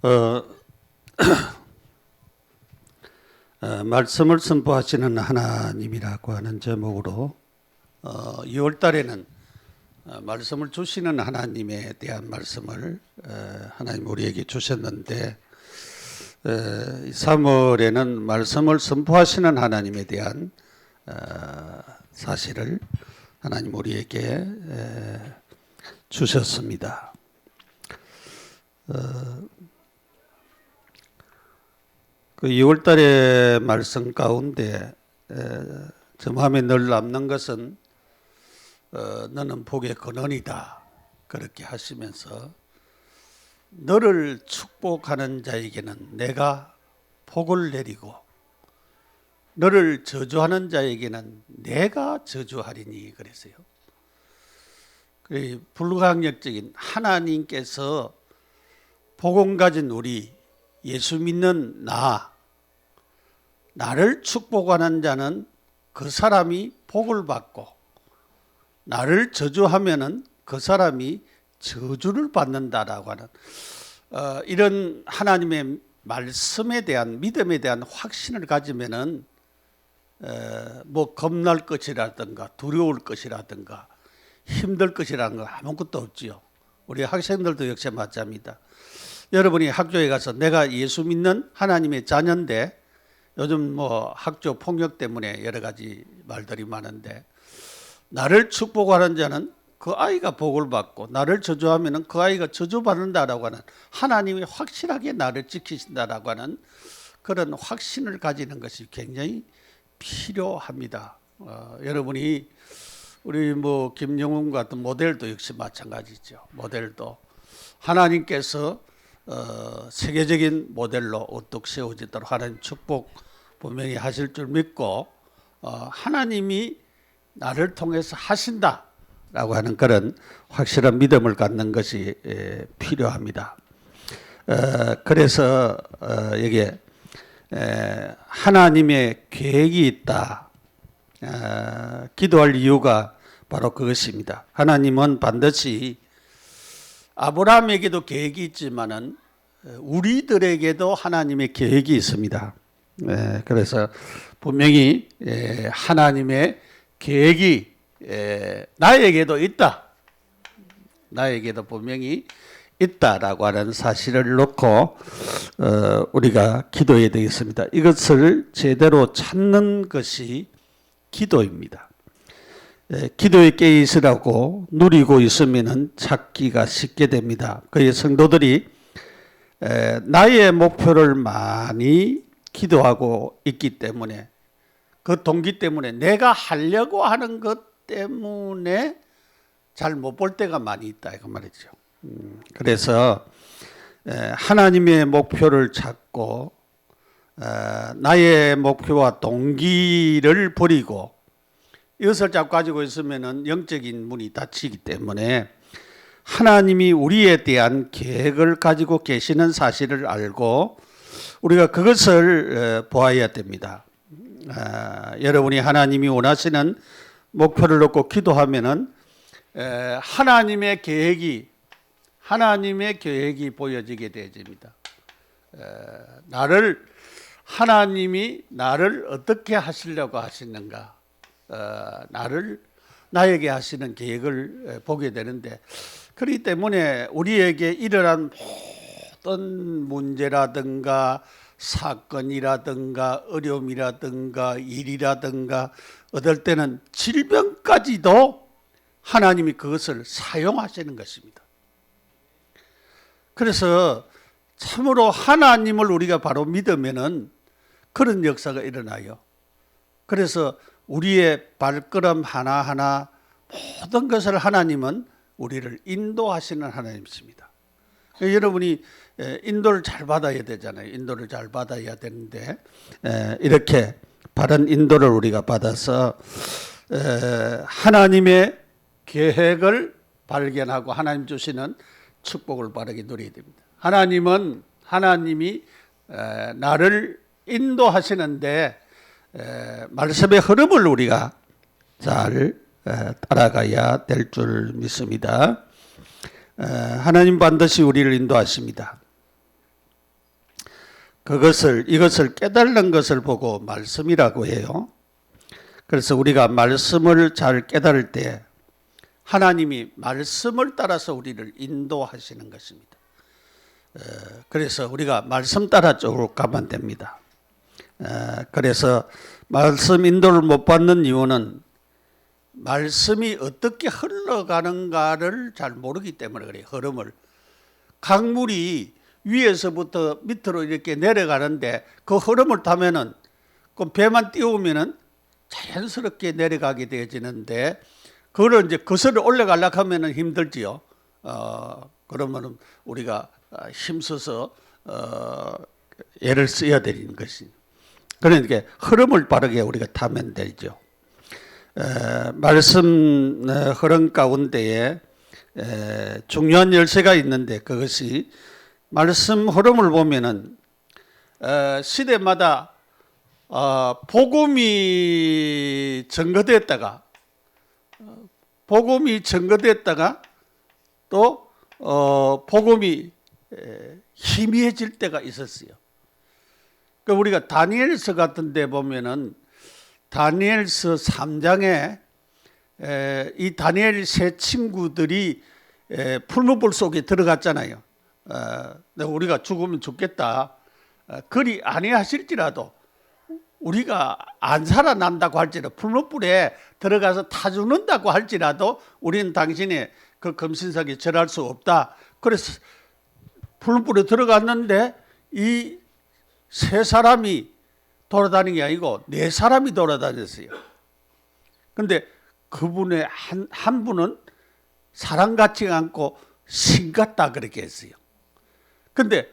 어, 말씀을 선포하시는 하나님이라고 하는 제목으로 2월 달에는 말씀을 주시는 하나님에 대한 말씀을 하나님 우리에게 주셨는데 3월에는 말씀을 선포하시는 하나님에 대한 사실을 하나님 우리에게 주셨습니다. 그 2월 달의 말씀 가운데 저 마음에 늘 남는 것은 너는 복의 근원이다 그렇게 하시면서 너를 축복하는 자에게는 내가 복을 내리고 너를 저주하는 자에게는 내가 저주하리니 그랬어요. 불가항력적인 하나님께서 복음 가진 우리 예수 믿는 나를 축복하는 자는 그 사람이 복을 받고 나를 저주하면은 그 사람이 저주를 받는다라고 하는 이런 하나님의 말씀에 대한 믿음에 대한 확신을 가지면은 뭐 겁날 것이라든가 두려울 것이라든가 힘들 것이라는 거 아무것도 없지요. 우리 학생들도 역시 마찬가지입니다. 여러분이 학교에 가서 내가 예수 믿는 하나님의 자녀인데 요즘 뭐 학교 폭력 때문에 여러 가지 말들이 많은데 나를 축복하는 자는 그 아이가 복을 받고 나를 저주하면 그 아이가 저주받는다라고 하는 하나님이 확실하게 나를 지키신다라고 하는 그런 확신을 가지는 것이 굉장히 필요합니다. 여러분이 우리 뭐 김영훈 같은 모델도 역시 마찬가지죠. 모델도 하나님께서 세계적인 모델로 우뚝 세워지도록 하나님 축복 분명히 하실 줄 믿고 하나님이 나를 통해서 하신다라고 하는 그런 확실한 믿음을 갖는 것이 필요합니다. 그래서 여기에 하나님의 계획이 있다. 기도할 이유가 바로 그것입니다. 하나님은 반드시 아브라함에게도 계획이 있지만은 우리들에게도 하나님의 계획이 있습니다. 그래서 분명히 하나님의 계획이 나에게도 있다. 나에게도 분명히 있다라고 하는 사실을 놓고 우리가 기도해야 되겠습니다. 이것을 제대로 찾는 것이 기도입니다. 기도에 깨어 있으라고 누리고 있으면 찾기가 쉽게 됩니다. 그의 성도들이 나의 목표를 많이 기도하고 있기 때문에 그 동기 때문에 내가 하려고 하는 것 때문에 잘 못 볼 때가 많이 있다 그 말이죠. 그래서 하나님의 목표를 찾고 나의 목표와 동기를 버리고 이것을 자꾸 가지고 있으면 영적인 문이 닫히기 때문에 하나님이 우리에 대한 계획을 가지고 계시는 사실을 알고 우리가 그것을 보아야 됩니다. 여러분이 하나님이 원하시는 목표를 놓고 기도하면은 하나님의 계획이 보여지게 되어집니다. 하나님이 나를 어떻게 하시려고 하시는가, 나에게 하시는 계획을 보게 되는데 그렇기 때문에 우리에게 일어난 모든 문제라든가 사건이라든가 어려움이라든가 일이라든가 어떨 때는 질병까지도 하나님이 그것을 사용하시는 것입니다. 그래서 참으로 하나님을 우리가 바로 믿으면은 그런 역사가 일어나요. 그래서 우리의 발걸음 하나하나 모든 것을 하나님은 우리를 인도하시는 하나님이십니다. 여러분이 인도를 잘 받아야 되잖아요. 인도를 잘 받아야 되는데 이렇게 바른 인도를 우리가 받아서 하나님의 계획을 발견하고 하나님 주시는 축복을 바르게 누려야 됩니다. 하나님이 나를 인도하시는데 말씀의 흐름을 우리가 잘 따라가야 될 줄 믿습니다. 하나님 반드시 우리를 인도하십니다. 이것을 깨달는 것을 보고 말씀이라고 해요. 그래서 우리가 말씀을 잘 깨달을 때 하나님이 말씀을 따라서 우리를 인도하시는 것입니다. 그래서 우리가 말씀 따라 쭉 가면 됩니다. 그래서 말씀 인도를 못 받는 이유는 말씀이 어떻게 흘러가는가를 잘 모르기 때문에 그래요. 흐름을. 강물이 위에서부터 밑으로 이렇게 내려가는데 그 흐름을 타면은 그 배만 띄우면은 자연스럽게 내려가게 되어지는데 그걸 이제 거슬러 올라가려고 하면은 힘들지요. 그러면은 우리가 힘써서 애를 써야 되는 것이. 그러니까 흐름을 빠르게 우리가 타면 되죠. 말씀 흐름 가운데에 중요한 열쇠가 있는데 그것이 말씀 흐름을 보면은 시대마다 복음이 증거됐다가 또 복음이 희미해질 때가 있었어요. 그러니까 우리가 다니엘서 같은 데 보면은 다니엘서 3장에 이 다니엘 세 친구들이 풀무불 속에 들어갔잖아요. 우리가 죽으면 죽겠다. 그리 아니하실지라도 우리가 안 살아난다고 할지라도 풀무불에 들어가서 타 죽는다고 할지라도 우리는 당신의 그 금신상에 절할 수 없다. 그래서 풀무불에 들어갔는데 이 세 사람이 돌아다니는 게 아니고 네 사람이 돌아다녔어요. 근데 그분의 한 분은 사람 같지 않고 신 같다 그렇게 했어요. 근데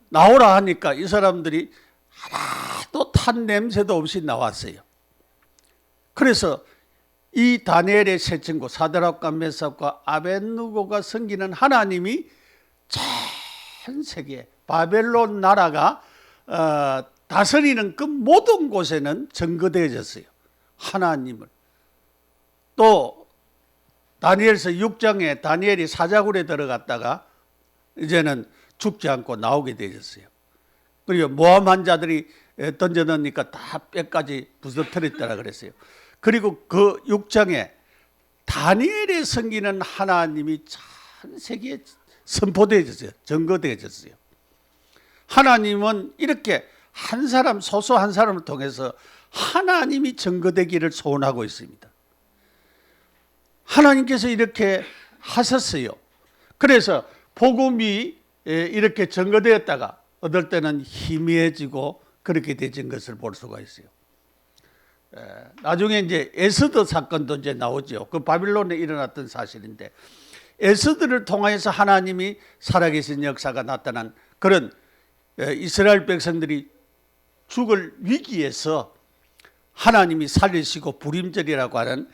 나오라 하니까 이 사람들이 하나도 탄 냄새도 없이 나왔어요. 그래서 이 다니엘의 세 친구 사드락과 메삭과 아벳느고가 섬기는 하나님이 전 세계 바벨론 나라가 다스리는 그 모든 곳에는 증거되어졌어요. 하나님을. 또 다니엘서 6장에 다니엘이 사자굴에 들어갔다가 이제는 죽지 않고 나오게 되었어요. 그리고 모함한 자들이 던져넣으니까 다 뼈까지 부서뜨렸다라 그랬어요. 그리고 그 6장에 다니엘이 섬기는 하나님이 전 세계에 선포되어졌어요. 증거되어졌어요. 하나님은 이렇게 한 사람 소소한 사람을 통해서 하나님이 증거되기를 소원하고 있습니다. 하나님께서 이렇게 하셨어요. 그래서 복음이 이렇게 증거되었다가 어떨 때는 희미해지고 그렇게 되진 것을 볼 수가 있어요. 나중에 이제 에스더 사건도 이제 나오죠. 그 바빌론에 일어났던 사실인데 에스더를 통해서 하나님이 살아계신 역사가 나타난 그런 이스라엘 백성들이 죽을 위기에서 하나님이 살리시고 불임절이라고 하는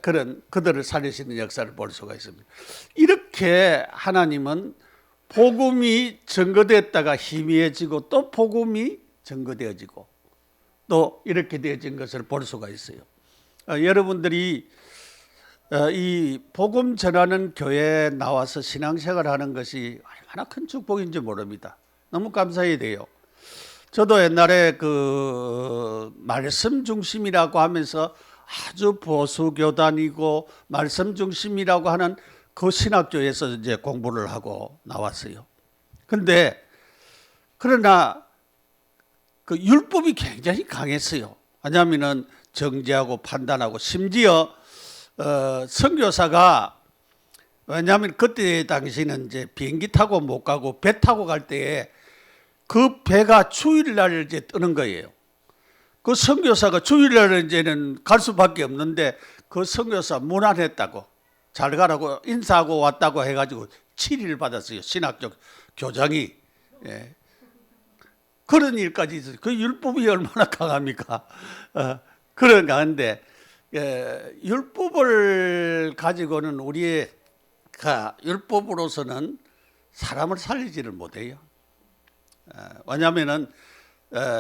그런 그들을 살리시는 역사를 볼 수가 있습니다. 이렇게 하나님은 복음이 증거됐다가 희미해지고 또 복음이 증거되어지고 또 이렇게 되어진 것을 볼 수가 있어요. 여러분들이 이 복음 전하는 교회에 나와서 신앙생활을 하는 것이 얼마나 큰 축복인지 모릅니다. 너무 감사해야 돼요. 저도 옛날에 그 말씀 중심이라고 하면서 아주 보수 교단이고 말씀 중심이라고 하는 그 신학교에서 이제 공부를 하고 나왔어요. 그러나 그 율법이 굉장히 강했어요. 왜냐하면은 정죄하고 판단하고 심지어 선교사가 왜냐하면 그때 당시는 이제 비행기 타고 못 가고 배 타고 갈 때에 그 배가 주일날 이제 뜨는 거예요. 그 선교사가 주일날 이제는 갈 수밖에 없는데 그 선교사 무난했다고 잘 가라고 인사하고 왔다고 해가지고 7일 받았어요. 신학적 교장이. 예. 그런 일까지 있어요. 그 율법이 얼마나 강합니까? 그런가 한데 율법을 가지고는 우리의 율법으로서는 사람을 살리지를 못해요. 왜냐하면은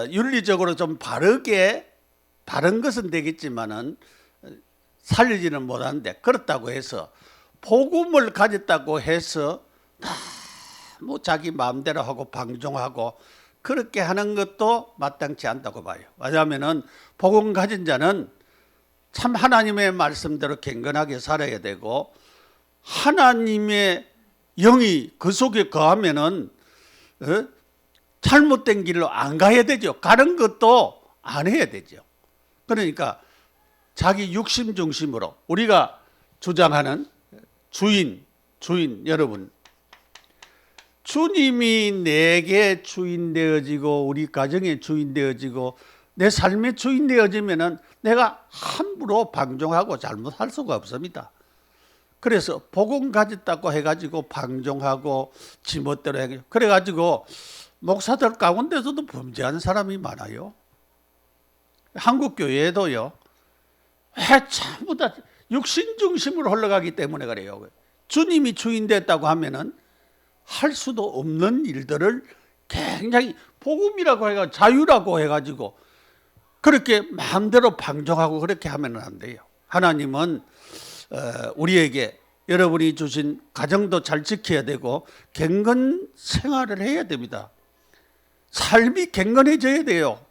윤리적으로 좀 바른 것은 되겠지만은 살리지는 못하는데 그렇다고 해서 복음을 가졌다고 해서 뭐 자기 마음대로 하고 방종하고 그렇게 하는 것도 마땅치 않다고 봐요. 왜냐하면 복음 가진 자는 참 하나님의 말씀대로 경건하게 살아야 되고 하나님의 영이 그 속에 거하면은 잘못된 길로 안 가야 되죠. 가는 것도 안 해야 되죠. 그러니까 자기 육심 중심으로 우리가 주장하는 주인 여러분, 주님이 내게 주인 되어지고 우리 가정의 주인 되어지고 내 삶의 주인 되어지면은 내가 함부로 방종하고 잘못할 수가 없습니다. 그래서 복음 가졌다고 해가지고 방종하고 지멋대로 해가지고 그래가지고 목사들 가운데서도 범죄하는 사람이 많아요. 한국 교회에도요. 왜 전부 다 육신 중심으로 흘러가기 때문에 그래요. 주님이 주인 됐다고 하면은 할 수도 없는 일들을 굉장히 복음이라고 해가 자유라고 해가지고 그렇게 마음대로 방종하고 그렇게 하면 안 돼요. 하나님은 우리에게 여러분이 주신 가정도 잘 지켜야 되고 경건 생활을 해야 됩니다. 삶이 경건해져야 돼요.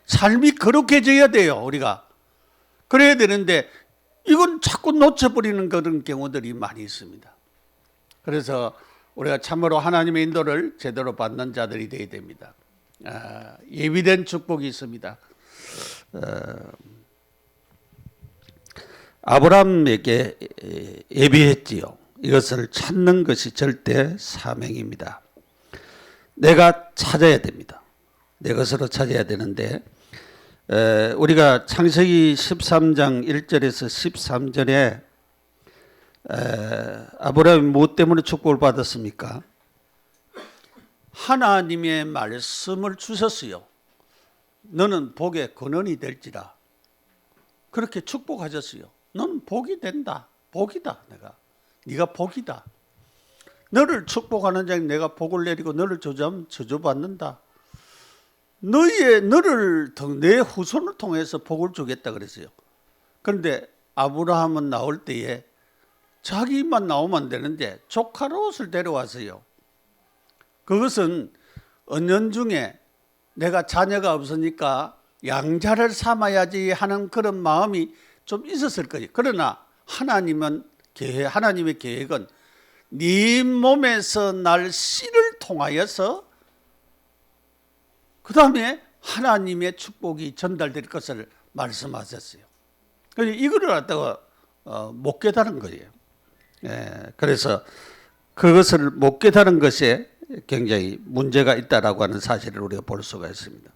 삶이 거룩해져야 돼요. 우리가 그래야 되는데 이건 자꾸 놓쳐버리는 그런 경우들이 많이 있습니다. 그래서 우리가 참으로 하나님의 인도를 제대로 받는 자들이 되어야 됩니다. 예비된 축복이 있습니다. 아브라함에게 예비했지요. 이것을 찾는 것이 절대 사명입니다. 내가 찾아야 됩니다. 내 것으로 찾아야 되는데 우리가 창세기 13장 1절에서 13절에 아브라함이 무엇 때문에 축복을 받았습니까? 하나님의 말씀을 주셨어요. 너는 복의 근원이 될지라. 그렇게 축복하셨어요. 너는 복이 된다. 복이다. 네가 복이다. 너를 축복하는 자에 내가 복을 내리고 너를 저주하면 저주받는다. 너를 내 후손을 통해서 복을 주겠다 그랬어요. 그런데 아브라함은 나올 때에 자기만 나오면 되는데 조카 롯을 데려왔어요. 그것은 은연중에 내가 자녀가 없으니까 양자를 삼아야지 하는 그런 마음이 좀 있었을 거예요. 그러나 하나님의 계획은 네 몸에서 날 씨를 통하여서 그 다음에 하나님의 축복이 전달될 것을 말씀하셨어요. 그래서 이거를 갖다가 못 깨달은 거예요. 그래서 그것을 못 깨달은 것에 굉장히 문제가 있다라고 하는 사실을 우리가 볼 수가 있습니다.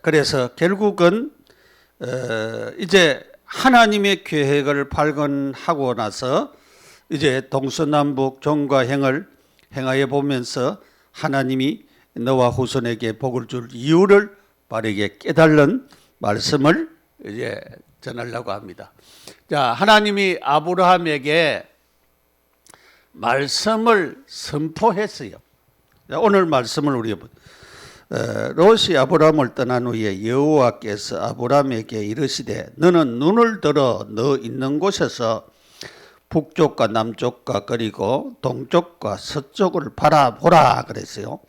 그래서 결국은 이제 하나님의 계획을 발견하고 나서 이제 동서남북 종과 행을 행하여 보면서 하나님이 너와 후손에게 복을 줄 이유를 바르게 깨달는 말씀을 이제 전하려고 합니다. 자, 하나님이 아브라함에게 말씀을 선포했어요. 자, 오늘 말씀을 우리가 롯이 아브라함을 떠난 후에 여호와께서 아브라함에게 이르시되 너는 눈을 들어 너 있는 곳에서 북쪽과 남쪽과 그리고 동쪽과 서쪽을 바라보라 그랬어요.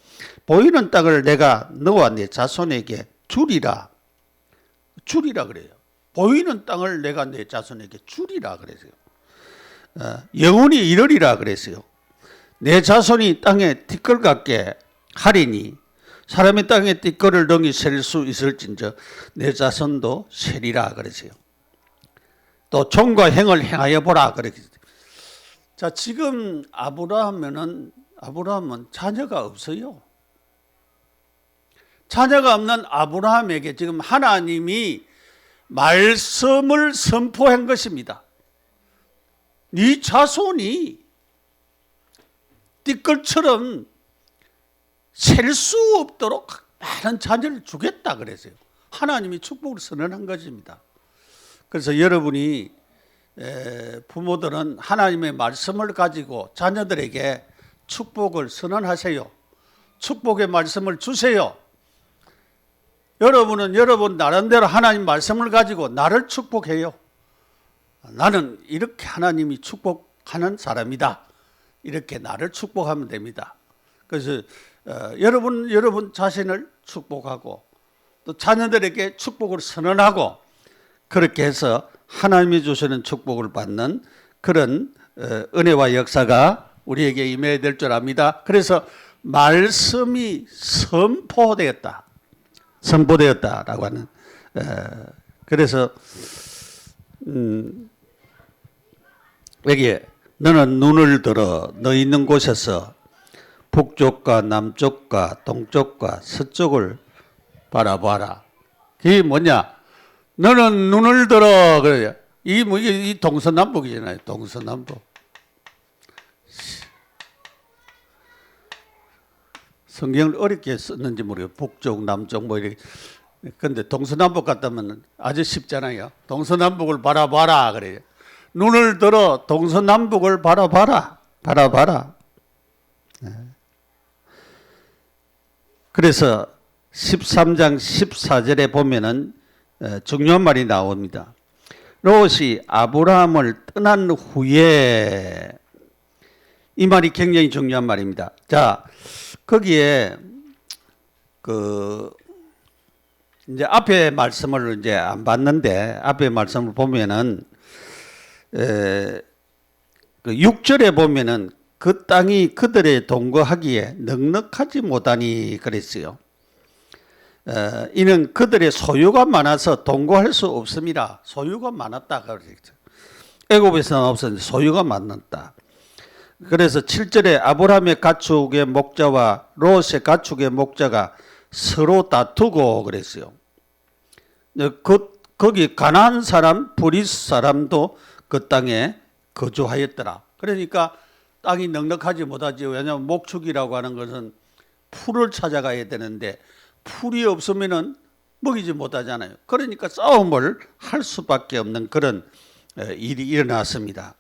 보이는 땅을 내가 너와 네 자손에게 주리라 그래요. 보이는 땅을 내가 내 자손에게 주리라 그랬어요. 영원히 이르리라 그랬어요. 내 자손이 땅에 티끌 같게 하리니 사람의 땅에 띠끌을 등이 셀 수 있을진저 내 자손도 세리라 그랬어요. 또 종과 행을 행하여 보라 그랬어요. 자, 지금 아브라함은 자녀가 없어요. 자녀가 없는 아브라함에게 지금 하나님이 말씀을 선포한 것입니다. 네 자손이 띠끌처럼 셀 수 없도록 많은 자녀를 주겠다 그랬어요. 하나님이 축복을 선언한 것입니다. 그래서 여러분이 부모들은 하나님의 말씀을 가지고 자녀들에게 축복을 선언하세요. 축복의 말씀을 주세요. 여러분은 여러분 나름대로 하나님 말씀을 가지고 나를 축복해요. 나는 이렇게 하나님이 축복하는 사람이다. 이렇게 나를 축복하면 됩니다. 그래서 여러분 자신을 축복하고 또 자녀들에게 축복을 선언하고 그렇게 해서 하나님이 주시는 축복을 받는 그런 은혜와 역사가 우리에게 임해야 될 줄 압니다. 그래서 말씀이 선포되었다라고 하는 그래서 여기에 너는 눈을 들어 너 있는 곳에서 북쪽과 남쪽과 동쪽과 서쪽을 바라봐라. 그게 뭐냐? 너는 눈을 들어 그래요. 이 동서남북이잖아요. 동서남북. 성경을 어렵게 썼는지 모르겠어요. 북쪽, 남쪽 뭐 이렇게. 근데 동서남북 같다면 아주 쉽잖아요. 동서남북을 바라봐라 그래요. 눈을 들어 동서남북을 바라봐라. 그래서 13장 14절에 보면은 중요한 말이 나옵니다. 롯이 아브라함을 떠난 후에 이 말이 굉장히 중요한 말입니다. 자, 거기에 이제 앞에 말씀을 이제 안 봤는데 앞에 말씀을 보면은 그 6절에 보면은 그 땅이 그들의 동거하기에 넉넉하지 못하니 그랬어요. 이는 그들의 소유가 많아서 동거할 수 없습니다. 소유가 많았다 그랬죠. 애굽에서는 없었는데 소유가 많았다. 그래서 7절에 아브라함의 가축의 목자와 롯의 가축의 목자가 서로 다투고 그랬어요. 거기 가나안 사람, 브리스 사람도 그 땅에 거주하였더라. 그러니까 땅이 넉넉하지 못하지. 왜냐하면 목축이라고 하는 것은 풀을 찾아가야 되는데 풀이 없으면은 먹이지 못하잖아요. 그러니까 싸움을 할 수밖에 없는 그런 일이 일어났습니다.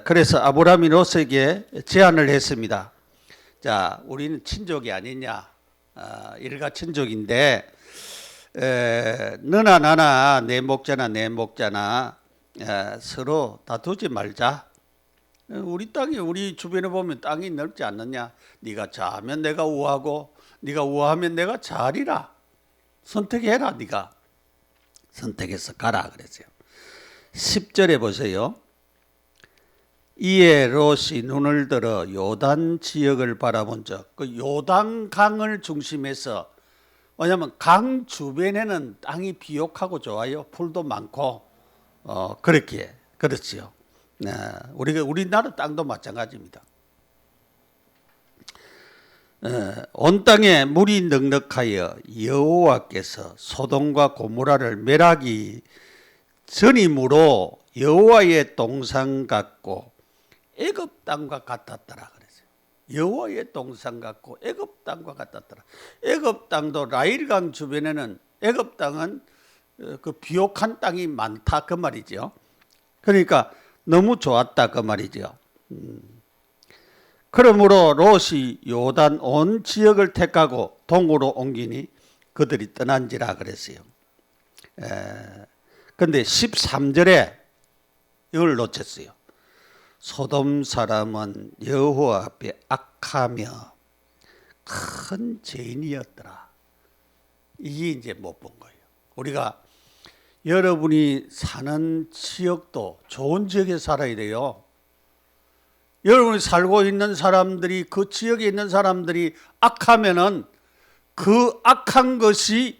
그래서 아브라함이 롯에게 제안을 했습니다. 자, 우리는 친족이 아니냐? 일가 친족인데 너나 나나 내 목자나 서로 다투지 말자. 우리 땅이 우리 주변에 보면 땅이 넓지 않느냐? 네가 좌하면 내가 우하고 네가 우하면 내가 좌리라. 선택해라. 네가 선택해서 가라 그랬어요. 10절에 보세요. 이에 롯이 눈을 들어 요단 지역을 바라본 적, 그 요단 강을 중심해서, 왜냐하면 강 주변에는 땅이 비옥하고 좋아요. 풀도 많고 그렇지요. 우리나라 땅도 마찬가지입니다. 온 땅에 물이 넉넉하여 여호와께서 소돔과 고모라를 멸하기 전이므로 여호와의 동산 같고 애굽 땅과 같았더라 그랬어요. 여호와의 동산 같고 애굽 땅과 같았더라. 애굽 땅도 라일강 주변에는 애굽 땅은 그 비옥한 땅이 많다 그 말이죠. 그러니까 너무 좋았다 그 말이죠. 그러므로 롯이 요단 온 지역을 택하고 동으로 옮기니 그들이 떠난지라 그랬어요. 그런데 13절에 이걸 놓쳤어요. 소돔 사람은 여호와 앞에 악하며 큰 죄인이었더라. 이게 이제 못 본 거예요. 우리가 여러분이 사는 지역도 좋은 지역에 살아야 돼요. 여러분이 살고 있는 사람들이 그 지역에 있는 사람들이 악하면은 그 악한 것이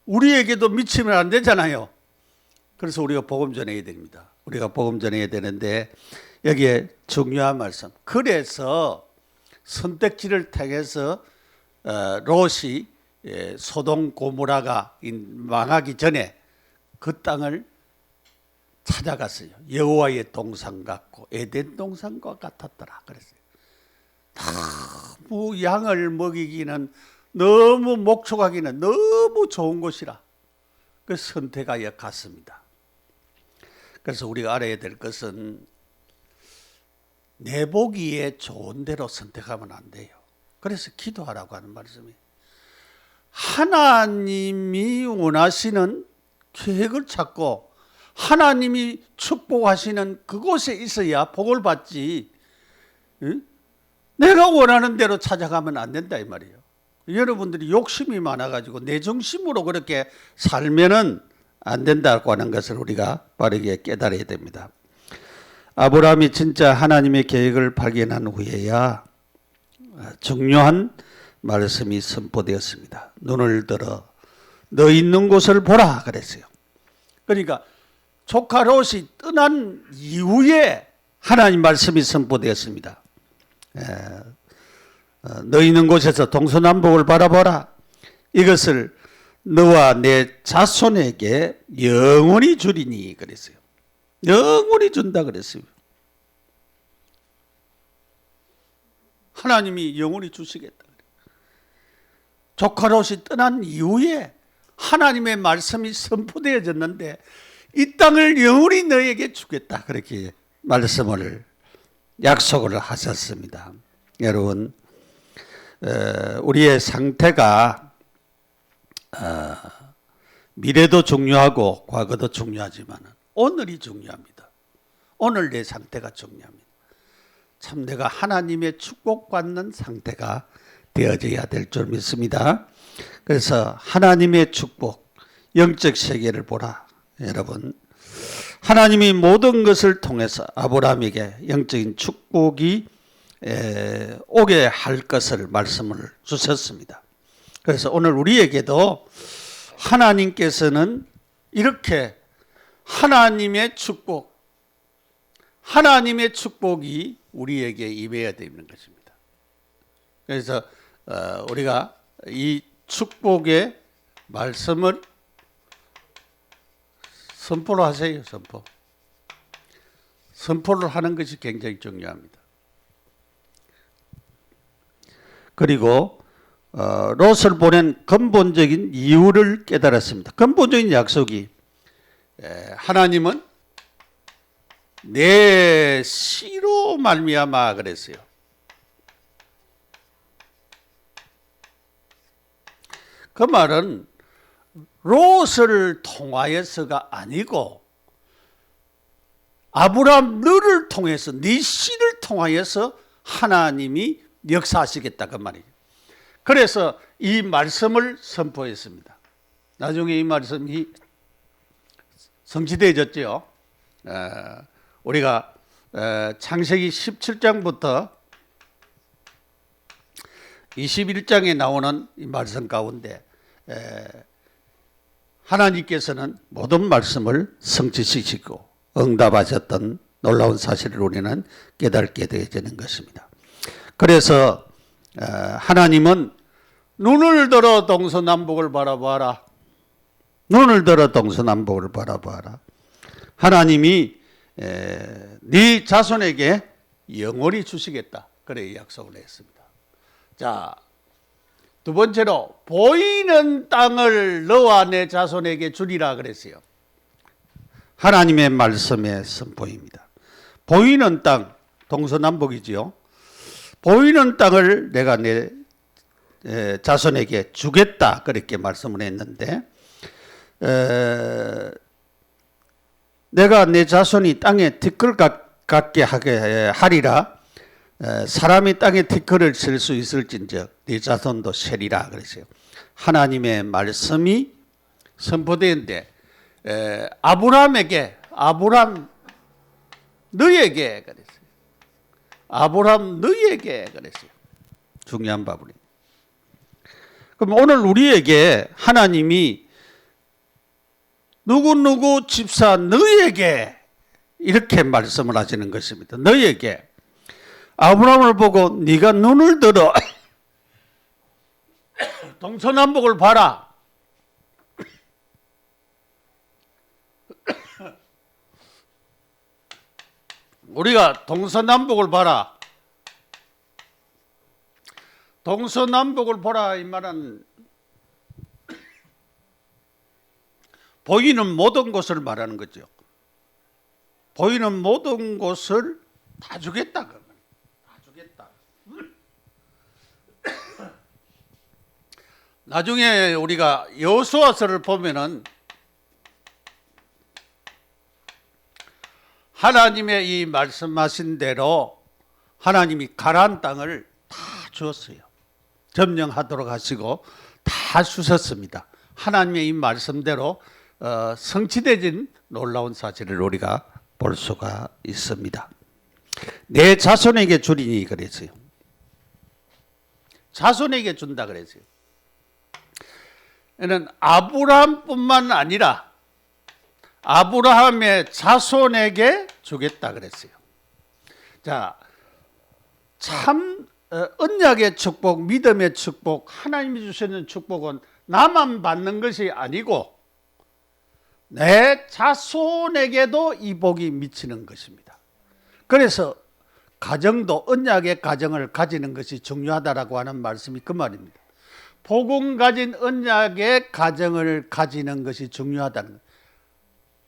우리에게도 미치면 안 되잖아요. 그래서 우리가 복음 전해야 됩니다. 우리가 복음 전해야 되는데 여기에 중요한 말씀. 그래서 선택지를 택해서 롯이 소돔 고모라가 망하기 전에 그 땅을 찾아갔어요. 여호와의 동산 같고 에덴 동산과 같았더라 그랬어요. 너무 양을 먹이기는 너무 목축하기는 너무 좋은 곳이라 그 선택하여 갔습니다. 그래서 우리가 알아야 될 것은 내 보기에 좋은 대로 선택하면 안 돼요. 그래서 기도하라고 하는 말씀이에요. 하나님이 원하시는 계획을 찾고 하나님이 축복하시는 그곳에 있어야 복을 받지. 응? 내가 원하는 대로 찾아가면 안 된다 이 말이에요. 여러분들이 욕심이 많아가지고 내 중심으로 그렇게 살면은 안 된다고 하는 것을 우리가 바르게 깨달아야 됩니다. 아브라함이 진짜 하나님의 계획을 발견한 후에야 중요한 말씀이 선포되었습니다. 눈을 들어 너 있는 곳을 보라 그랬어요. 그러니까 조카 롯이 떠난 이후에 하나님 말씀이 선포되었습니다. 너 있는 곳에서 동서남북을 바라보라. 이것을 너와 내 자손에게 영원히 주리니 그랬어요. 영원히 준다 그랬어요. 하나님이 영원히 주시겠다. 조카 롯이 떠난 이후에 하나님의 말씀이 선포되어졌는데 이 땅을 영원히 너에게 주겠다. 그렇게 말씀을 약속을 하셨습니다. 여러분, 우리의 상태가 미래도 중요하고 과거도 중요하지만 오늘이 중요합니다. 오늘 내 상태가 중요합니다. 참 내가 하나님의 축복받는 상태가 되어져야 될 줄 믿습니다. 그래서 하나님의 축복, 영적 세계를 보라. 여러분, 하나님이 모든 것을 통해서 아브라함에게 영적인 축복이 오게 할 것을 말씀을 주셨습니다. 그래서 오늘 우리에게도 하나님께서는 이렇게 하나님의 축복이 우리에게 임해야 되는 것입니다. 그래서 우리가 이 축복의 말씀을 선포를 하세요. 선포를 하는 것이 굉장히 중요합니다. 그리고 롯을 보낸 근본적인 이유를 깨달았습니다. 근본적인 약속이 하나님은 내 씨로 말미암아 그랬어요. 그 말은 롯을 통하여서가 아니고 아브라함 너를 통해서 네 씨를 통하여서 하나님이 역사하시겠다 그 말이에요. 그래서 이 말씀을 선포했습니다. 나중에 이 말씀이 성취되어졌죠. 우리가 창세기 17장부터 21장에 나오는 이 말씀 가운데 하나님께서는 모든 말씀을 성취시키고 응답하셨던 놀라운 사실을 우리는 깨닫게 되어지는 것입니다. 그래서 하나님은 눈을 들어 동서남북을 바라봐라. 눈을 들어 동서남북을 바라봐라. 하나님이 네 자손에게 영원히 주시겠다. 그래 약속을 했습니다. 자, 두 번째로 보이는 땅을 너와 내 자손에게 주리라 그랬어요. 하나님의 말씀의 선포입니다. 보이는 땅, 동서남북이지요. 보이는 땅을 내가 내 자손에게 주겠다 그렇게 말씀을 했는데 내가 내 자손이 땅에 티끌 같게 하리라. 사람이 땅에 티끌을 셀 수 있을진즉 네 자손도 세리라 그랬어요. 하나님의 말씀이 선포되는데 아브라함 너에게 그랬어요. 아브라함 너에게 그랬어요. 중요한 부분이. 그럼 오늘 우리에게 하나님이 누구누구 집사 너에게 이렇게 말씀을 하시는 것입니다. 너에게. 아브라함을 보고 네가 눈을 들어 동서남북을 봐라. 우리가 동서남북을 봐라. 동서남북을 보라 이 말은 보이는 모든 곳을 말하는 거죠. 보이는 모든 곳을 다 주겠다. 다 주겠다. 나중에 우리가 여호수아서를 보면은 하나님의 이 말씀하신 대로 하나님이 가나안 땅을 주었어요. 점령하도록 하시고 다 주셨습니다. 하나님의 이 말씀대로 성취되진 놀라운 사실을 우리가 볼 수가 있습니다. 내 자손에게 주리니 그랬어요. 자손에게 준다 그랬어요. 이는 아브라함뿐만 아니라 아브라함의 자손에게 주겠다 그랬어요. 자, 참 언약의 축복, 믿음의 축복, 하나님이 주시는 축복은 나만 받는 것이 아니고 내 자손에게도 이 복이 미치는 것입니다. 그래서 가정도 언약의 가정을 가지는 것이 중요하다라고 하는 말씀이 그 말입니다. 복음 가진 언약의 가정을 가지는 것이 중요하다는 것.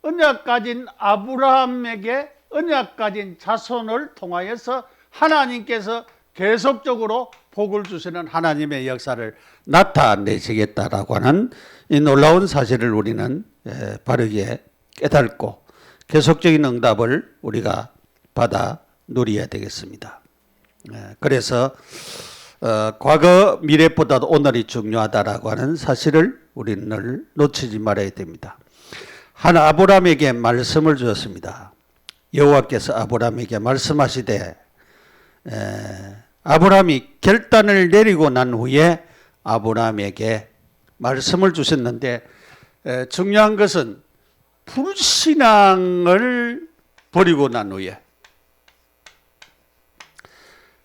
언약 가진 아브라함에게 언약 가진 자손을 통하여서 하나님께서 계속적으로 복을 주시는 하나님의 역사를 나타내시겠다라고 하는 이 놀라운 사실을 우리는 바르게 깨닫고 계속적인 응답을 우리가 받아 누려야 되겠습니다. 그래서 과거 미래보다도 오늘이 중요하다라고 하는 사실을 우리는 늘 놓치지 말아야 됩니다. 아브라함에게 말씀을 주었습니다. 여호와께서 아브라함에게 말씀하시되 아브라함이 결단을 내리고 난 후에 아브라함에게 말씀을 주셨는데 중요한 것은 불신앙을 버리고 난 후에,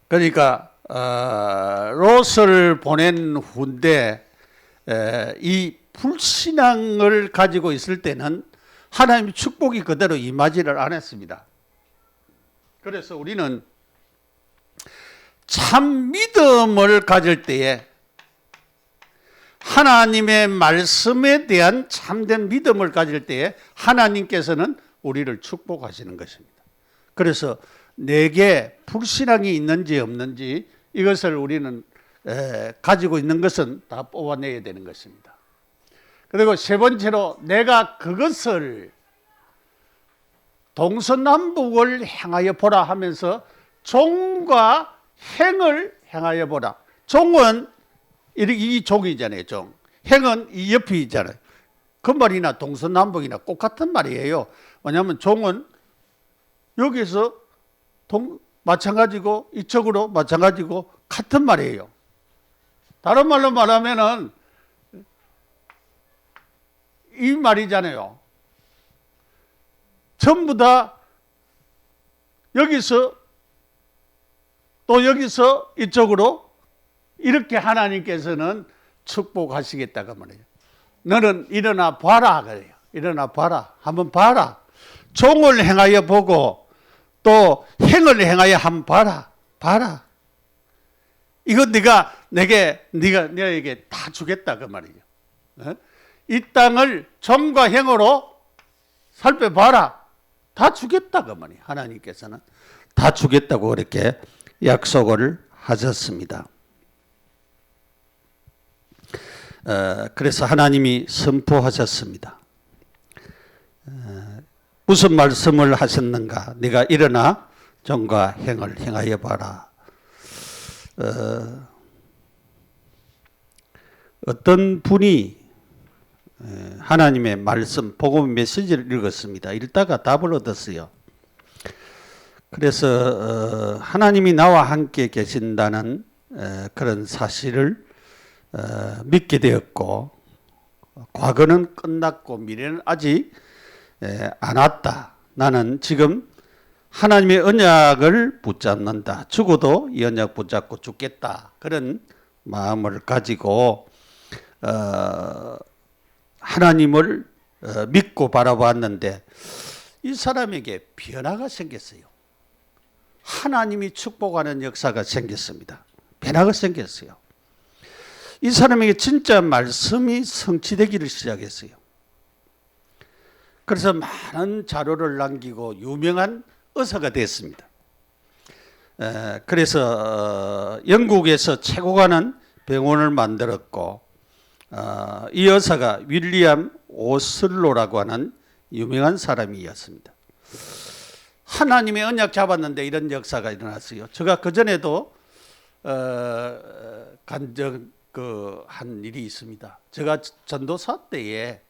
그러니까 롯을 보낸 후인데 이 불신앙을 가지고 있을 때는 하나님의 축복이 그대로 임하지를 않았습니다. 그래서 우리는 참 믿음을 가질 때에 하나님의 말씀에 대한 참된 믿음을 가질 때에 하나님께서는 우리를 축복하시는 것입니다. 그래서 내게 불신앙이 있는지 없는지 이것을 우리는 가지고 있는 것은 다 뽑아내야 되는 것입니다. 그리고 세 번째로 내가 그것을 동서남북을 향하여 보라 하면서 종과 행을 향하여 보라. 종은 이 종이잖아요. 종. 행은 이 옆이잖아요. 그 말이나 동서남북이나 똑같은 말이에요. 왜냐하면 종은 여기서 마찬가지고 이쪽으로 마찬가지고 같은 말이에요. 다른 말로 말하면은 이 말이잖아요. 전부 다 여기서 또 여기서 이쪽으로 이렇게 하나님께서는 축복하시겠다고 말해요. 너는 일어나 봐라 그래요. 일어나 봐라. 한번 봐라. 종을 행하여 보고 또 행을 행하여 한번 봐라. 봐라. 이거 너에게 다 주겠다 그 말이에요. 이 땅을 종과 행으로 살펴봐라. 다 주겠다 그 말이에요. 하나님께서는 다 주겠다고 그렇게 약속을 하셨습니다. 그래서 하나님이 선포하셨습니다. 무슨 말씀을 하셨는가? 네가 일어나 종과 행을 행하여 봐라. 어떤 분이 하나님의 말씀, 복음 메시지를 읽었습니다. 읽다가 답을 얻었어요. 그래서 하나님이 나와 함께 계신다는 그런 사실을 믿게 되었고, 과거는 끝났고 미래는 아직 안 왔다. 나는 지금 하나님의 언약을 붙잡는다. 죽어도 이 언약 붙잡고 죽겠다. 그런 마음을 가지고 하나님을 믿고 바라봤는데 이 사람에게 변화가 생겼어요. 하나님이 축복하는 역사가 생겼습니다. 변화가 생겼어요. 이 사람에게 진짜 말씀이 성취되기를 시작했어요. 그래서 많은 자료를 남기고 유명한 의사가 됐습니다. 그래서 영국에서 최고 가는 병원을 만들었고, 이 의사가 윌리엄 오슬로라고 하는 유명한 사람이었습니다. 하나님의 언약 잡았는데 이런 역사가 일어났어요. 제가 그전에도 간적 한 일이 있습니다. 제가 전도사 때에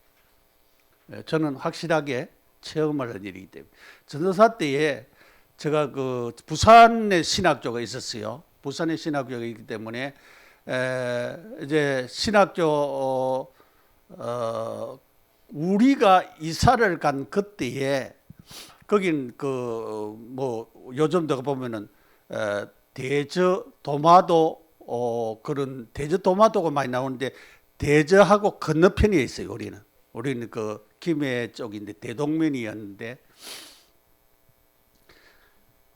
저는 확실하게 체험을 한 일이기 때문에 전도사 때에 제가 그 부산에 신학교가 있었어요. 부산에 신학교가 있기 때문에 이제 신학교 우리가 이사를 간 그때에 거긴 그 뭐 요즘도 보면은 대저 도마도 그런 대저 도마도가 많이 나오는데 대저하고 건너편에 있어요. 우리는 그 김해 쪽인데 대동면이었는데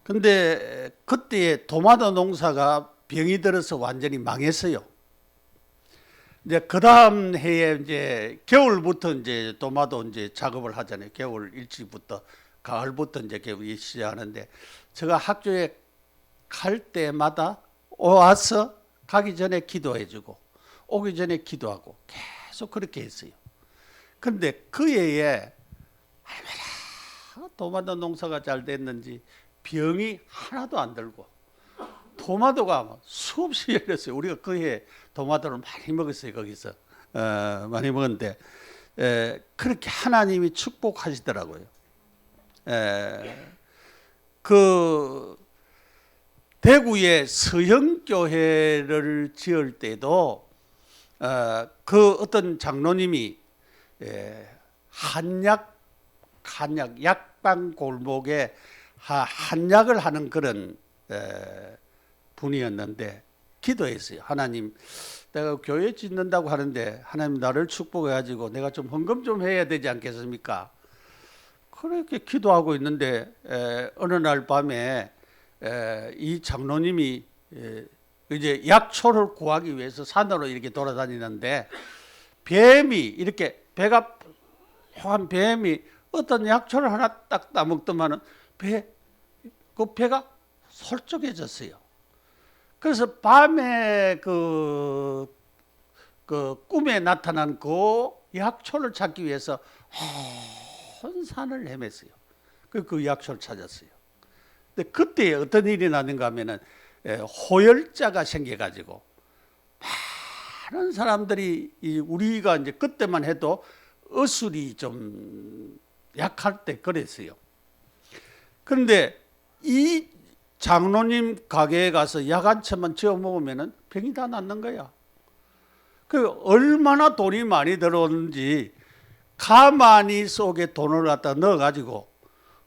근데 그때 도마도 농사가 병이 들어서 완전히 망했어요. 이제 그 다음 해에 이제 겨울부터 이제 도마도 이제 작업을 하잖아요. 겨울 일찍부터 가을부터 이제 개울이 시작하는데 제가 학교에 갈 때마다 와서 가기 전에 기도해주고 오기 전에 기도하고 계속 그렇게 했어요. 그런데 그 해에 얼마나 도마도 농사가 잘 됐는지 병이 하나도 안 들고 도마도가 수없이 열렸어요. 우리가 그 해에 도마도를 많이 먹었어요. 거기서 많이 먹었는데 그렇게 하나님이 축복하시더라고요. 그 대구에 서형교회를 지을 때도 그 어떤 장로님이 약방 골목에 한약을 하는 그런 분이었는데 기도했어요. 하나님, 내가 교회 짓는다고 하는데 하나님 나를 축복해가지고 내가 좀 헌금 좀 해야 되지 않겠습니까? 그렇게 기도하고 있는데 어느 날 밤에 이 장로님이 이제 약초를 구하기 위해서 산으로 이렇게 돌아다니는데 뱀이 이렇게 배가 한 뱀이 어떤 약초를 하나 딱 따먹더만은 그 배가 솔직해졌어요. 그래서 밤에 그 꿈에 나타난 그 약초를 찾기 위해서 온 산을 헤맸어요. 그 약초를 찾았어요. 근데 그때 어떤 일이 나는가 하면은 호열자가 생겨가지고 많은 사람들이 우리가 이제 그때만 해도 어술이 좀 약할 때 그랬어요. 그런데 이 장로님 가게에 가서 약 한 채만 지어 먹으면은 병이 다 낫는 거야. 그 얼마나 돈이 많이 들어오는지 가마니 속에 돈을 갖다 넣어가지고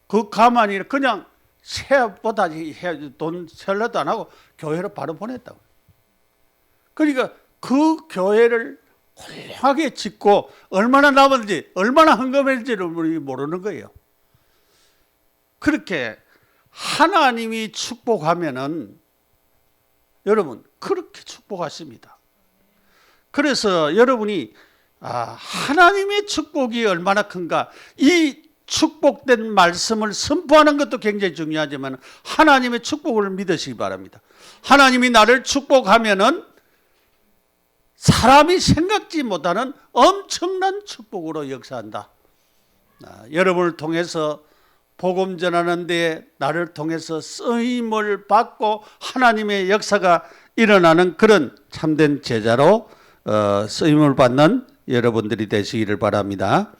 그 가마니를 그냥 세보다 돈 셀러도 안 하고 교회로 바로 보냈다고. 그러니까 그 교회를 훌륭하게 짓고 얼마나 남았는지 얼마나 헌금했는지를 우리 모르는 거예요. 그렇게 하나님이 축복하면은 여러분 그렇게 축복하십니다. 그래서 여러분이 하나님의 축복이 얼마나 큰가, 이 축복된 말씀을 선포하는 것도 굉장히 중요하지만 하나님의 축복을 믿으시기 바랍니다. 하나님이 나를 축복하면은 사람이 생각지 못하는 엄청난 축복으로 역사한다. 여러분을 통해서 복음 전하는 데 나를 통해서 쓰임을 받고 하나님의 역사가 일어나는 그런 참된 제자로 쓰임을 받는 여러분들이 되시기를 바랍니다.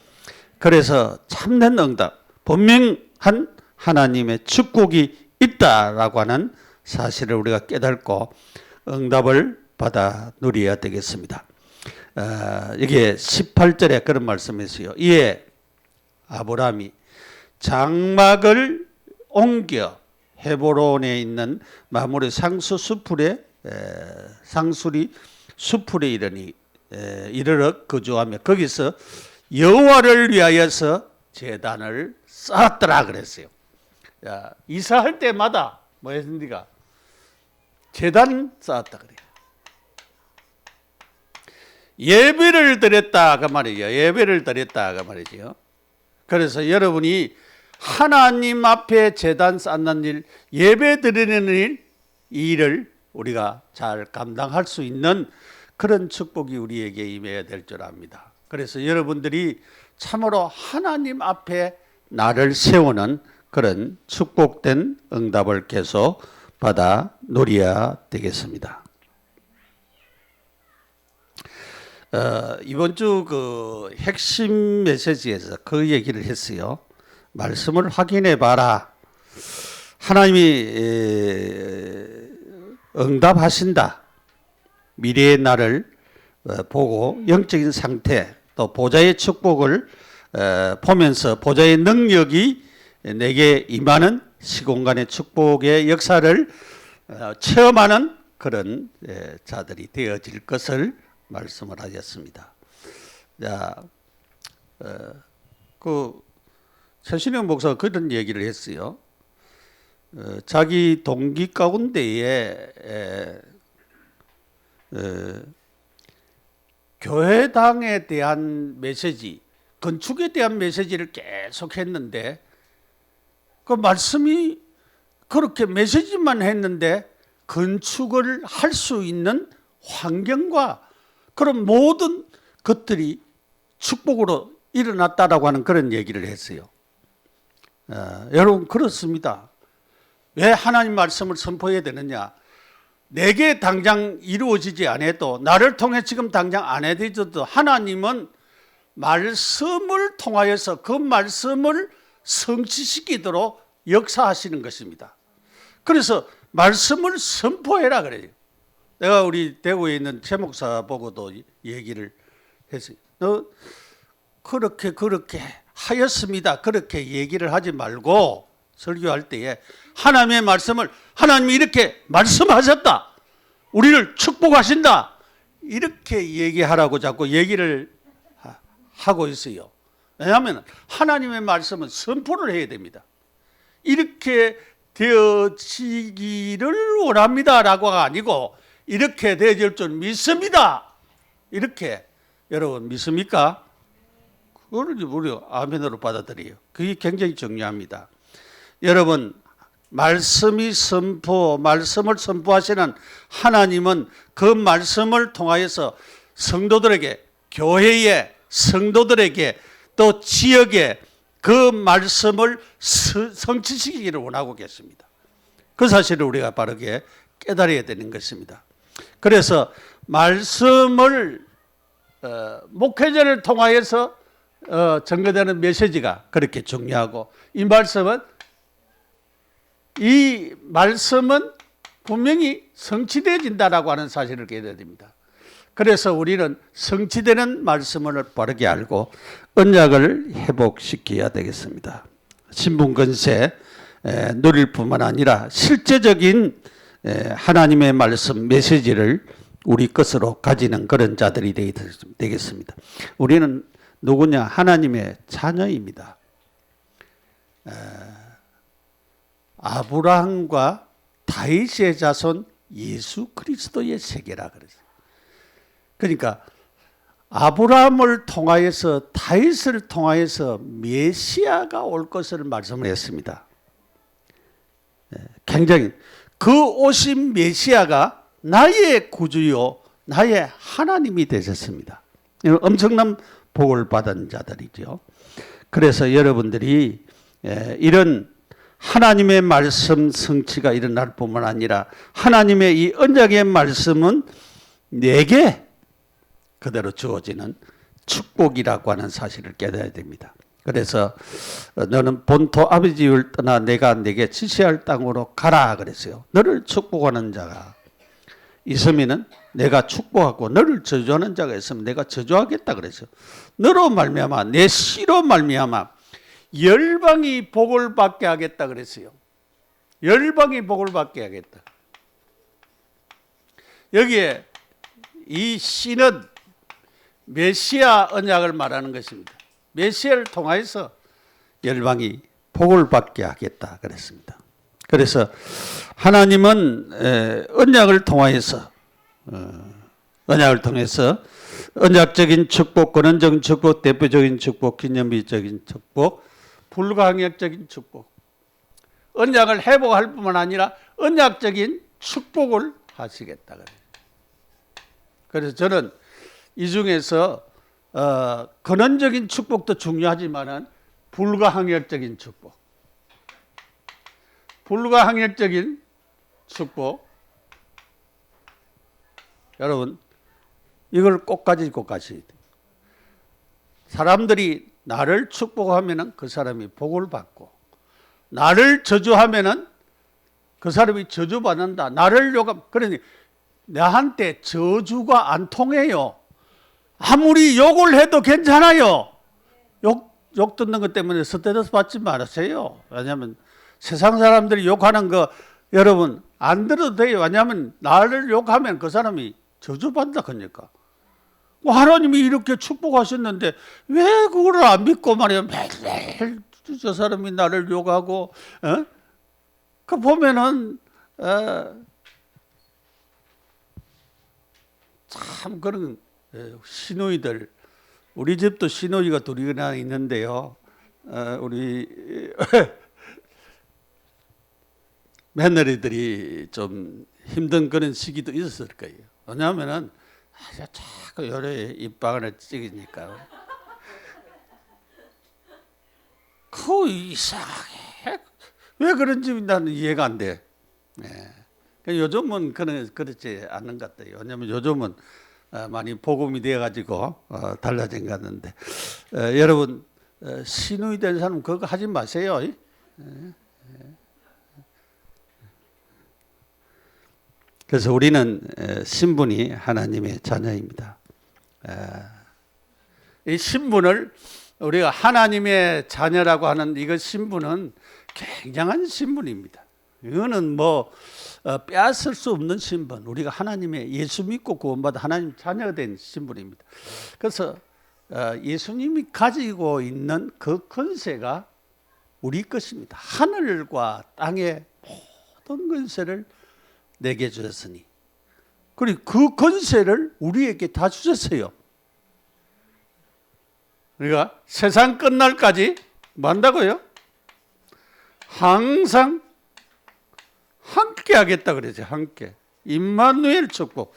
그래서 참된 응답, 분명한 하나님의 축복이 있다라고 하는 사실을 우리가 깨닫고 응답을 받아 누려야 되겠습니다. 여기에 18절에 그런 말씀이 있어요. 이에 아브라함이 장막을 옮겨 헤브론에 있는 마므레 상수리 수풀에 이르러 거주하며 거기서 여호와를 위하여서 제단을 쌓았더라 그랬어요. 이사할 때마다 뭐 했습니까? 제단 쌓았다 그래요. 예배를 드렸다 그 말이에요. 예배를 드렸다 그 말이죠. 그래서 여러분이 하나님 앞에 제단 쌓는 일, 예배 드리는 일, 이 일을 우리가 잘 감당할 수 있는 그런 축복이 우리에게 임해야 될 줄 압니다. 그래서 여러분들이 참으로 하나님 앞에 나를 세우는 그런 축복된 응답을 계속 받아 누려야 되겠습니다. 이번 주 그 핵심 메시지에서 그 얘기를 했어요. 말씀을 확인해 봐라. 하나님이 응답하신다. 미래의 날을 보고 영적인 상태 또 보좌의 축복을 보면서 보좌의 능력이 내게 임하는 시공간의 축복의 역사를 체험하는 그런 자들이 되어질 것을 말씀을 하셨습니다. 자, 그 최신영 목사가 그런 얘기를 했어요. 자기 동기 가운데에 교회당에 대한 메시지, 건축에 대한 메시지를 계속 했는데 그 말씀이 그렇게 메시지만 했는데 건축을 할 수 있는 환경과 그런 모든 것들이 축복으로 일어났다라고 하는 그런 얘기를 했어요. 여러분 그렇습니다. 왜 하나님 말씀을 선포해야 되느냐? 내게 당장 이루어지지 않아도 나를 통해 지금 당장 안 해도 하나님은 말씀을 통하여서 그 말씀을 성취시키도록 역사하시는 것입니다. 그래서 말씀을 선포해라 그래요. 내가 우리 대구에 있는 최 목사 보고도 얘기를 했어요. 너 그렇게 하였습니다. 그렇게 얘기를 하지 말고 설교할 때에 하나님의 말씀을 하나님이 이렇게 말씀하셨다. 우리를 축복하신다. 이렇게 얘기하라고 자꾸 얘기를 하고 있어요. 왜냐하면 하나님의 말씀은 선포를 해야 됩니다. 이렇게 되어지기를 원합니다라고가 아니고 이렇게 되어질 줄 믿습니다. 이렇게 여러분 믿습니까? 그걸 우리 아멘으로 받아들여요. 그게 굉장히 중요합니다. 여러분 말씀을 선포하시는 하나님은 그 말씀을 통하여서 성도들에게 교회에 성도들에게 또 지역에 그 말씀을 성취시키기를 원하고 계십니다. 그 사실을 우리가 바르게 깨달아야 되는 것입니다. 그래서 말씀을 목회자를 통하여서 전거되는 메시지가 그렇게 중요하고 이 말씀은 분명히 성취되어진다라고 하는 사실을 깨달아야 됩니다. 그래서 우리는 성취되는 말씀을 바르게 알고 언약을 회복시켜야 되겠습니다. 신분건세 누릴 뿐만 아니라 실제적인 하나님의 말씀 메시지를 우리 것으로 가지는 그런 자들이 되겠습니다. 우리는 누구냐? 하나님의 자녀입니다. 아브라함과 다윗의 자손 예수 그리스도의 세계라 그랬어요. 그러니까 아브라함을 통하여서 다윗을 통하여서 메시아가 올 것을 말씀을 했습니다. 굉장히 그 오신 메시아가 나의 구주요 나의 하나님이 되셨습니다. 엄청난 복을 받은 자들이죠. 그래서 여러분들이 이런 하나님의 말씀 성취가 일어날 뿐만 아니라 하나님의 이 언약의 말씀은 내게 그대로 주어지는 축복이라고 하는 사실을 깨달아야 됩니다. 그래서 너는 본토 아버지를 떠나 내가 내게 지시할 땅으로 가라 그랬어요. 너를 축복하는 자가 있으면은 내가 축복하고 너를 저주하는 자가 있으면 내가 저주하겠다 그랬어요. 너로 말미암아 내 씨로 말미암아 열방이 복을 받게 하겠다 그랬어요. 열방이 복을 받게 하겠다. 여기에 이 씨는 메시아 언약을 말하는 것입니다. 메시아를 통하여서 열방이 복을 받게 하겠다 그랬습니다. 그래서 하나님은 언약을 통해서 언약적인 축복, 권원적인 축복, 대표적인 축복, 기념비적인 축복, 불가항력적인 축복, 언약을 회복할 뿐만 아니라 언약적인 축복을 하시겠다 그래요. 그래서 저는 이 중에서 근원적인 축복도 중요하지만은 불가항력적인 축복, 불가항력적인 축복. 여러분, 이걸 꼭 가지고 가셔야 돼요. 사람들이 나를 축복하면은 그 사람이 복을 받고, 나를 저주하면은 그 사람이 저주받는다. 나를 욕하면, 그러니 나한테 저주가 안 통해요. 아무리 욕을 해도 괜찮아요. 욕 듣는 것 때문에 스트레스 받지 말으세요. 왜냐하면 세상 사람들이 욕하는 거 여러분 안 들어도 돼요. 왜냐하면 나를 욕하면 그 사람이 저주받는다 그러니까. 하나님이 이렇게 축복하셨는데 왜 그걸 안 믿고 말이야. 매일 저 사람이 나를 욕하고 그 보면은 참 그런 시누이들, 우리 집도 시누이가 둘이나 있는데요. 우리 며느리들이 좀 힘든 그런 시기도 있었을 거예요. 왜냐하면은 자꾸 요래 입방을 찍으니까 그 이상하게 왜 그런지 나는 이해가 안 돼. 요즘은 그렇지 않는 것 같아요. 왜냐하면 요즘은 많이 복음이 되어가지고 달라진 것 같은데 여러분 신우이 된 사람 그거 하지 마세요. 그래서 우리는 신분이 하나님의 자녀입니다. 이 신분을 우리가 하나님의 자녀라고 하는 이거 신분은 굉장한 신분입니다. 이거는 뭐 빼앗을 수 없는 신분. 우리가 하나님의 예수 믿고 구원받아 하나님 자녀가 된 신분입니다. 그래서 예수님이 가지고 있는 그 권세가 우리 것입니다. 하늘과 땅의 모든 권세를 내게 주셨으니, 그리고 그 권세를 우리에게 다 주셨어요. 우리가 세상 끝날까지 뭐 한다고요? 항상 함께 하겠다 그러죠. 함께. 임마누엘 축복.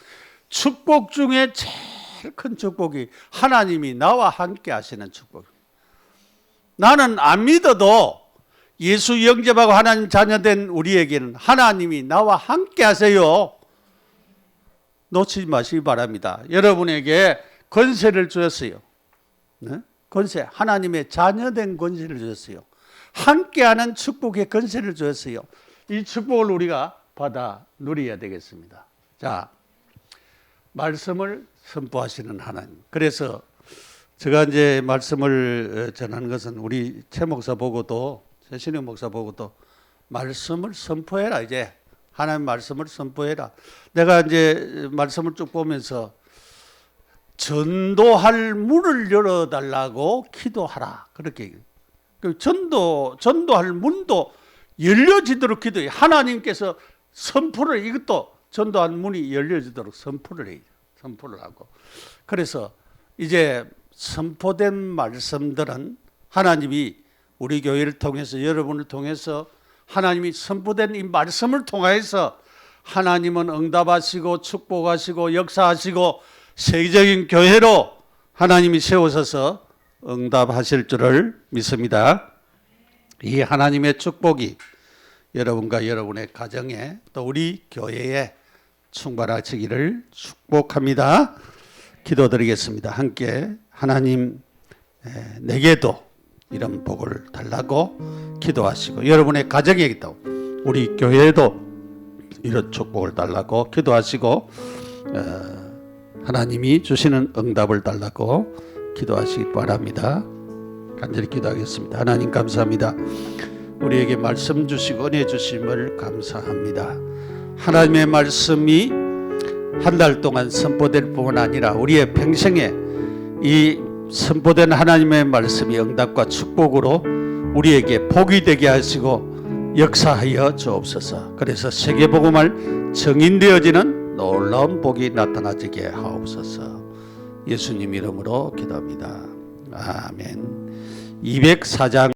축복 중에 제일 큰 축복이 하나님이 나와 함께 하시는 축복. 나는 안 믿어도 예수 영접하고 하나님 자녀된 우리에게는 하나님이 나와 함께 하세요. 놓치지 마시기 바랍니다. 여러분에게 권세를 주었어요. 네? 권세, 하나님의 자녀된 권세를 주었어요. 함께하는 축복의 권세를 주었어요. 이 축복을 우리가 받아 누려야 되겠습니다. 자, 말씀을 선포하시는 하나님. 그래서 제가 이제 말씀을 전하는 것은 우리 최 목사 보고도, 최신영 목사 보고도 말씀을 선포해라. 이제 하나님 말씀을 선포해라. 내가 이제 말씀을 쭉 보면서 전도할 문을 열어달라고 기도하라. 그렇게 전도할 문도 열려지도록 기도해. 하나님께서 선포를, 이것도 전도할 문이 열려지도록 선포를 해요. 선포를 하고. 그래서 이제 선포된 말씀들은 하나님이 우리 교회를 통해서, 여러분을 통해서 하나님이 선포된 이 말씀을 통해서 하나님은 응답하시고 축복하시고 역사하시고 세계적인 교회로 하나님이 세우셔서 응답하실 줄을 믿습니다. 이 하나님의 축복이 여러분과 여러분의 가정에 또 우리 교회에 충만하시기를 축복합니다. 기도드리겠습니다. 함께 하나님 내게도 이런 복을 달라고 기도하시고, 여러분의 가정에도 우리 교회에도 이런 축복을 달라고 기도하시고, 하나님이 주시는 응답을 달라고 기도하시기 바랍니다. 간절히 기도하겠습니다. 하나님 감사합니다. 우리에게 말씀 주시고 은혜 주심을 감사합니다. 하나님의 말씀이 한 달 동안 선포될 뿐만 아니라 우리의 평생에 이 선포된 하나님의 말씀이 응답과 축복으로 우리에게 복이 되게 하시고 역사하여 주옵소서. 그래서 세계복음할 증인되어지는 놀라운 복이 나타나지게 하옵소서. 예수님 이름으로 기도합니다. 아멘. 204장